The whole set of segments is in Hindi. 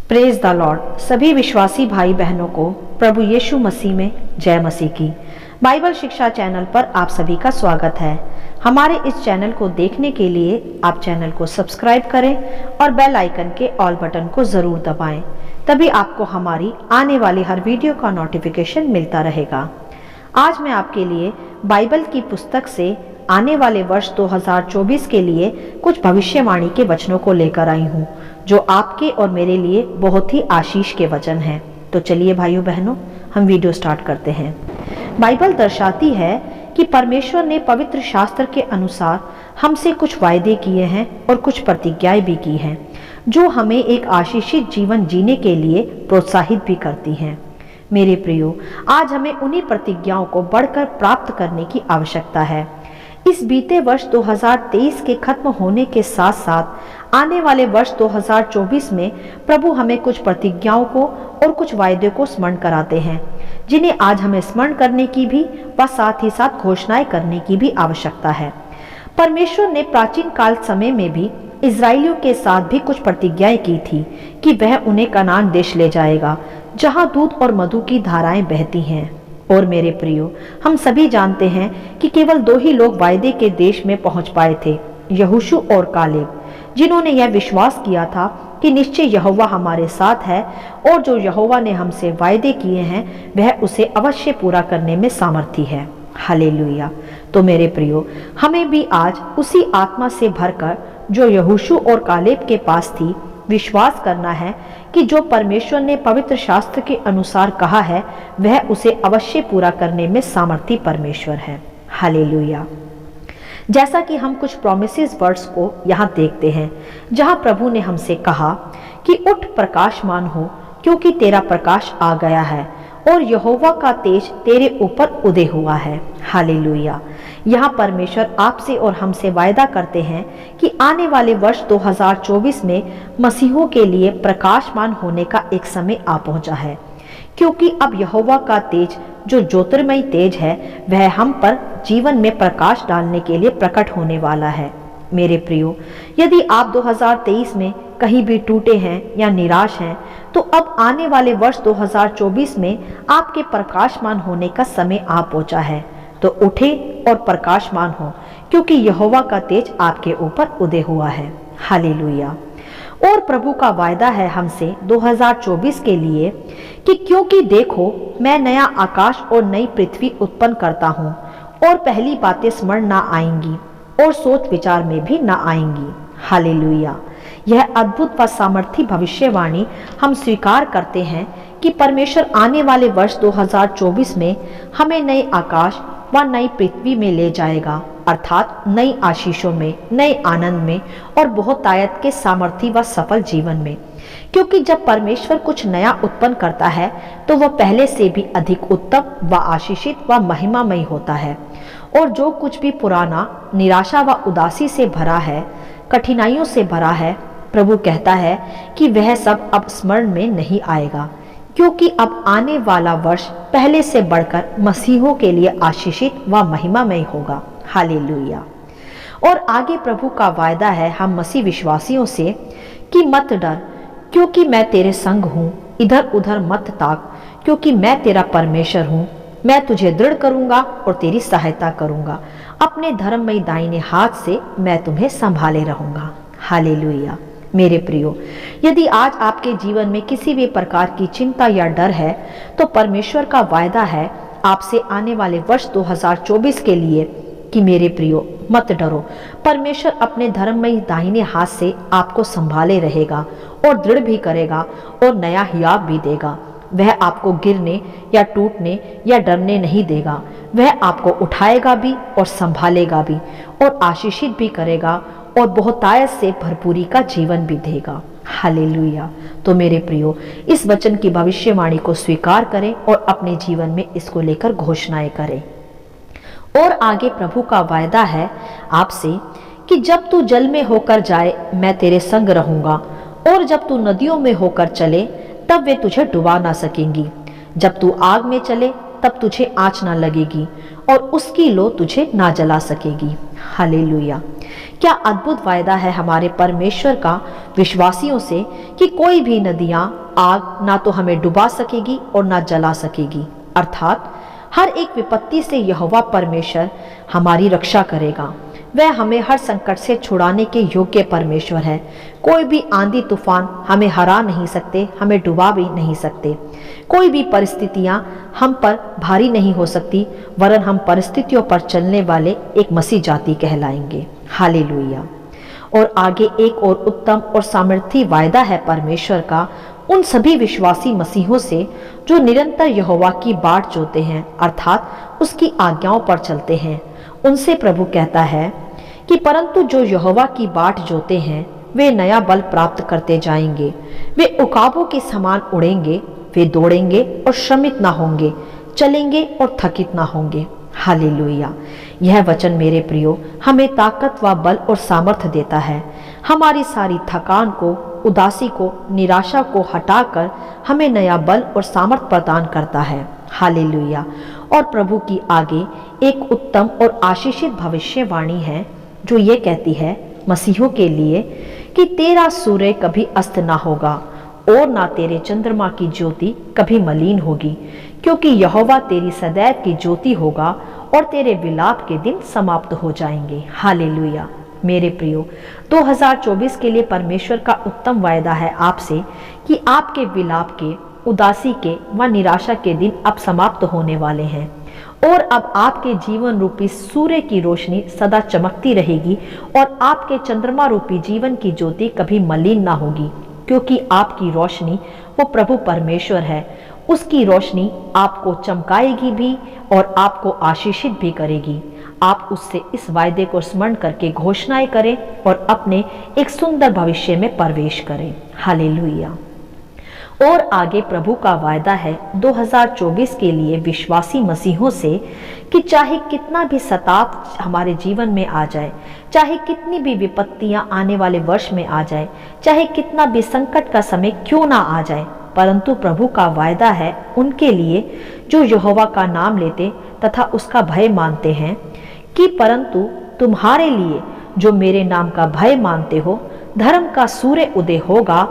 Praise the Lord. सभी विश्वासी भाई बहनों को प्रभु यीशु मसीह में जय मसीह की। बाइबल शिक्षा चैनल पर आप सभी का स्वागत है। हमारे इस चैनल को देखने के लिए आप चैनल को सब्सक्राइब करें और बेल आइकन के ऑल बटन को जरूर दबाएं, तभी आपको हमारी आने वाली हर वीडियो का नोटिफिकेशन मिलता रहेगा। आज मैं आपके लिए बाइबल की पुस्तक से आने वाले वर्ष 2024 के लिए कुछ भविष्यवाणी के वचनों को लेकर आई हूँ, जो आपके और मेरे लिए बहुत ही आशीष के वचन हैं। तो चलिए भाइयों बहनों, हम वीडियो स्टार्ट करते हैं। बाइबल दर्शाती है कि परमेश्वर ने पवित्र शास्त्र के अनुसार हमसे कुछ वायदे किए हैं और कुछ प्रतिज्ञाएं भी की हैं, जो हमें एक आशीषित जीवन जीने के लिए प्रोत्साहित भी करती हैं। मेरे प्रियो, आज हमें उन्हीं प्रतिज्ञाओं को बढ़कर प्राप्त करने की आवश्यकता है। इस बीते वर्ष 2023 के खत्म होने के साथ साथ आने वाले वर्ष 2024 में प्रभु हमें कुछ प्रतिज्ञाओं को और कुछ वायदे को स्मरण कराते हैं, जिन्हें आज हमें स्मरण करने की भी व साथ ही साथ घोषणाएं करने की भी आवश्यकता है। परमेश्वर ने प्राचीन काल समय में भी इजरायलियों के साथ भी कुछ प्रतिज्ञाएं की थी कि वह उन्हें कनान देश ले जाएगा, जहां दूध और मधु की धाराएं बहती हैं। और मेरे प्रियो, हम सभी जानते हैं कि केवल 2 ही लोग वायदे के देश में पहुंच पाए थे, यहोशू और कालेब, जिन्होंने यह विश्वास किया था कि निश्चय यहोवा हमारे साथ है और जो यहोवा ने हमसे वायदे किए हैं वह उसे अवश्य पूरा करने में सामर्थी है। हालेलुया। तो मेरे प्रियो, हमें भी आज उसी आत्मा से भरकर जो यहोशू और कालेब के पास थी, विश्वास करना है कि जो परमेश्वर ने पवित्र शास्त्र के अनुसार कहा है वह उसे अवश्य पूरा करने में सामर्थी परमेश्वर है। हालेलुया। जैसा कि हम कुछ प्रोमिसेस वर्ड्स को यहाँ देखते हैं, जहाँ प्रभु ने हमसे कहा कि उठ प्रकाशमान हो, क्योंकि तेरा प्रकाश आ गया है और यहोवा का तेज तेरे ऊपर उदय हुआ है। हालेलुया। यहाँ परमेश्वर आपसे और हमसे वायदा करते हैं कि आने वाले वर्ष 2024 में मसीहों के लिए प्रकाशमान होने का एक समय आ पहुंचा है, क्योंकि अब यहोवा का तेज, जो ज्योतिर्मयी तेज है, वह हम पर जीवन में प्रकाश डालने के लिए प्रकट होने वाला है। मेरे प्रियो, यदि आप 2023 में कहीं भी टूटे हैं या निराश हैं, तो अब आने वाले वर्ष 2024 में आपके प्रकाशमान होने का समय आ पहुंचा है। तो उठे और प्रकाशमान हो, क्योंकि यहोवा का तेज आपके ऊपर उदय हुआ है। हालेलुया। और प्रभु का वायदा है हमसे 2024 के लिए कि क्योंकि देखो, मैं नया आकाश और नई पृथ्वी उत्पन्न करता हूँ, और पहली बातें स्मरण ना आएंगी और सोच विचार में भी ना आएंगी। हालेलुया। यह अद्भुत व सामर्थी भविष्यवाणी हम स्वीकार करते हैं कि परमेश्वर आने वाले वर्ष 2024 में हमें नए आकाश व नई पृथ्वी में ले जाएगा, अर्थात नई आशीषों में, नए आनंद में और बहुतायत के सामर्थी व सफल जीवन में। क्योंकि जब परमेश्वर कुछ नया उत्पन्न करता है तो वह पहले से भी अधिक उत्तम व आशीषित व महिमामय होता है, और जो कुछ भी पुराना निराशा व उदासी से भरा है, कठिनाइयों से भरा है, प्रभु कहता है कि वह सब अब स्मरण में नहीं आएगा, क्योंकि अब आने वाला वर्ष पहले से बढ़कर मसीहों के लिए आशीषित व महिमामय होगा। हालेलुया। और आगे प्रभु का वायदा है हम मसीह विश्वासियों से कि मत डर, क्योंकि मैं तेरे संग हूँ, इधर उधर मत ताक, क्योंकि मैं तेरा परमेश्वर हूँ। मैं तुझे दृढ़ करूंगा और तेरी सहायता करूंगा, अपने धर्ममय दाहिने हाथ से मैं तुम्हें संभाले रहूंगा। हालेलुया। मेरे प्रियो, यदि आज आपके जीवन में किसी भी प्रकार की चिंता या डर है, तो परमेश्वर का वायदा है आपसे आने वाले वर्ष 2024 के लिए कि मेरे प्रियो, मत डरो। परमेश्वर अपने धर्ममय दाहिने हाथ से आपको संभाले रहेगा और दृढ़ भी करेगा और नया हियाव भी देगा। वह आपको गिरने या टूटने या डरने नहीं देगा। वह आपको उठाएगा भी और संभालेगा भी और आशीषित भी करेगा और बहुतायत से भरपूरी का जीवन भी देगा। हालेलुया। तो मेरे प्रियो, इस वचन की भविष्यवाणी को स्वीकार करें और अपने जीवन में इसको लेकर घोषणाएं करें। और आगे प्रभु का वायदा है आपसे कि जब तू जल में होकर जाए मैं तेरे संग रहूंगा, और जब तू नदियों में होकर चले तब वे तुझे डुबा ना सकेंगी। जब तू आग में चले तब तुझे आँच ना लगेगी और उसकी लो तुझे ना जला सकेगी। हालेलुया। क्या अद्भुत वायदा है हमारे परमेश्वर का विश्वासियों से कि कोई भी नदियां आग ना तो हमें डुबा सकेगी और ना जला सकेगी। अर्थात हर एक विपत्ति से यहोवा परमेश्वर हमारी रक्षा करेगा। वह हमें हर संकट से छुड़ाने के योग्य परमेश्वर है। कोई भी आंधी तूफान हमें हरा नहीं सकते, हमें डुबा भी नहीं सकते। कोई भी परिस्थितियां हम पर भारी नहीं हो सकती, वरन हम परिस्थितियों पर चलने वाले एक मसीह जाति कहलाएंगे। हालेलुया। और आगे एक और उत्तम और सामर्थी वायदा है परमेश्वर का उन सभी विश्वासी मसीहों से जो निरंतर यहोवा की बाट जोते हैं, अर्थात उसकी आज्ञाओं पर चलते हैं। उनसे प्रभु कहता है कि परंतु जो यहोवा की बाट जोते हैं वे नया बल प्राप्त करते जाएंगे। वे उकाबों के समान उड़ेंगे, वे दौड़ेंगे और श्रमित ना होंगे, चलेंगे और थकित ना होंगे। हालेलुया। यह वचन मेरे प्रियो हमें ताकत व बल और सामर्थ्य देता है। हमारी सारी थकान को, उदासी को, निराशा को हटाकर हमें नया बल और सामर्थ्य प्रदान करता है। हालेलुया। और प्रभु की आगे एक उत्तम और आशीषित भविष्यवाणी है जो ये कहती है मसीहों के लिए कि तेरा सूर्य कभी अस्त ना होगा और ना तेरे चंद्रमा की ज्योति कभी मलिन होगी, क्योंकि यहोवा तेरी सदैव की ज्योति होगा और तेरे विलाप के दिन समाप्त हो जाएंगे। हालेलुया। मेरे प्रियो, 2024 के लिए परमेश्वर का उत्तम वायदा है आपसे कि आपके विलाप के, उदासी के व निराशा के दिन अब समाप्त होने वाले हैं और अब आपके जीवन रूपी सूर्य की रोशनी सदा चमकती रहेगी और आपके चंद्रमा रूपी जीवन की ज्योति कभी मलिन ना होगी, क्योंकि आपकी रोशनी वो प्रभु परमेश्वर है। उसकी रोशनी आपको चमकाएगी भी और आपको आशीषित भी करेगी। आप उससे इस वायदे को स्मरण करके घोषणाएं करें और अपने एक सुंदर भविष्य में प्रवेश करें। हालेलुया। और आगे प्रभु का वायदा है 2024 के लिए विश्वासी मसीहों से कि चाहे कितना भी सताव हमारे जीवन में आ जाए, चाहे कितनी भी विपत्तियां आने वाले वर्ष में आ जाए, चाहे कितना भी संकट का समय क्यों ना आ जाए, परंतु प्रभु का वायदा है उनके लिए जो यहोवा का नाम लेते तथा उसका भय मानते हैं कि परंतु तुम्हारे लिए जो मेरे नाम का भय मानते हो, धर्म का सूर्य उदय होगा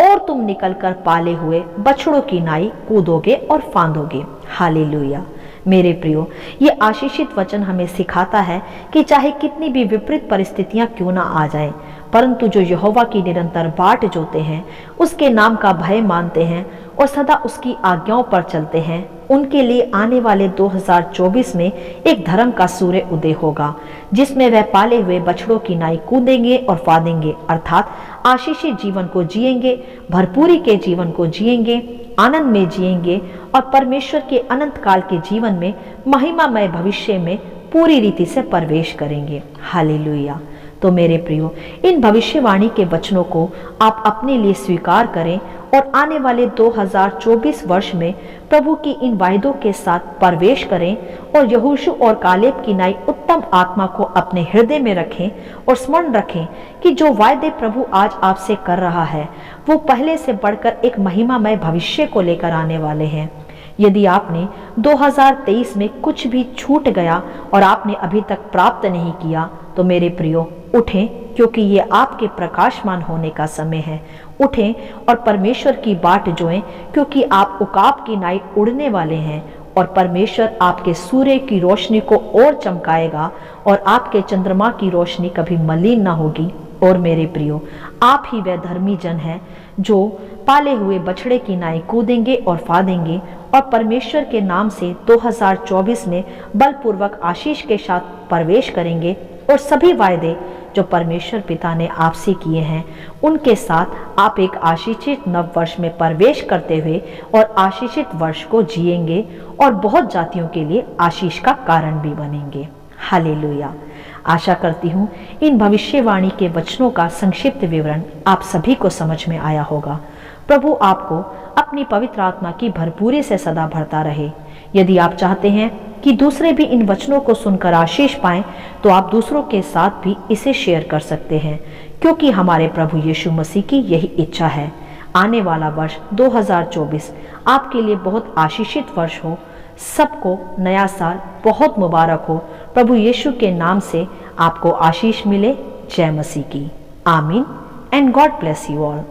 और तुम निकलकर पाले हुए बछड़ों की नाई कूदोगे और फांदोगे। हालेलुया। मेरे प्रियो, ये आशीषित वचन हमें सिखाता है कि चाहे कितनी भी विपरीत परिस्थितियां क्यों ना आ जाए, परंतु जो यहोवा की निरंतर बाट जोते हैं, उसके नाम का भय मानते हैं और सदा उसकी आज्ञाओं पर चलते हैं, उनके लिए आने वाले 2024 में एक धर्म का सूर्य उदय होगा, जिसमें वह पाले हुए बछड़ों की नाई कूदेंगे और फादेंगे, अर्थात आशीषित जीवन को जिएंगे, भरपूरी के जीवन को जिएंगे, आनंद में जिएंगे और परमेश्वर के अनंत काल के जीवन में महिमामय भविष्य में पूरी रीति से प्रवेश करेंगे। हालेलुया। तो मेरे प्रियो, इन भविष्यवाणी के वचनों को आप अपने लिए स्वीकार करें और आने वाले 2024 वर्ष में प्रभु की इन वायदों के साथ प्रवेश करें और यहोशू और कालेब की नाई उत्तम आत्मा को अपने हृदय में रखें और स्मरण रखें कि जो वायदे प्रभु आज आपसे कर रहा है वो पहले से बढ़कर एक महिमामय भविष्य को लेकर आने वाले हैं। यदि आपने 2023 में कुछ भी छूट गया और आपने अभी तक प्राप्त नहीं किया, तो मेरे प्रियो उठें, क्योंकि ये आपके प्रकाशमान होने का समय है। उठें और परमेश्वर की बाट जोएं, क्योंकि आप उकाब की नाई उड़ने वाले हैं और परमेश्वर आपके सूर्य की रोशनी को और चमकाएगा और आपके चंद्रमा की रोशनी कभी मलिन ना होगी। और मेरे प्रियो, आप ही वह धर्मी जन है जो पाले हुए बछड़े की नाई कूदेंगे और फादेंगे और परमेश्वर के नाम से 2024 में बलपूर्वक आशीष के साथ प्रवेश करेंगे और सभी वायदे जो परमेश्वर पिता ने आपसे किए हैं उनके साथ आप एक आशीषित नव वर्ष में प्रवेश करते हुए और आशीषित वर्ष को जिएंगे और बहुत जातियों के लिए आशीष का कारण भी बनेंगे। हालेलुया। आशा करती हूँ इन भविष्यवाणी के वचनों का संक्षिप्त विवरण आप सभी को समझ में आया होगा। प्रभु आपको अपनी पवित्र आत्मा की भरपूरी से सदा भरता रहे। यदि आप चाहते हैं कि दूसरे भी इन वचनों को सुनकर आशीष पाएं, तो आप दूसरों के साथ भी इसे शेयर कर सकते हैं, क्योंकि हमारे प्रभु यीशु मसीह की यही इच्छा है। आने वाला वर्ष 2024 आपके लिए बहुत आशीषित वर्ष हो, सबको नया साल बहुत मुबारक हो। प्रभु यीशु के नाम से आपको आशीष मिले। जय मसीह की। आमीन and God bless you all.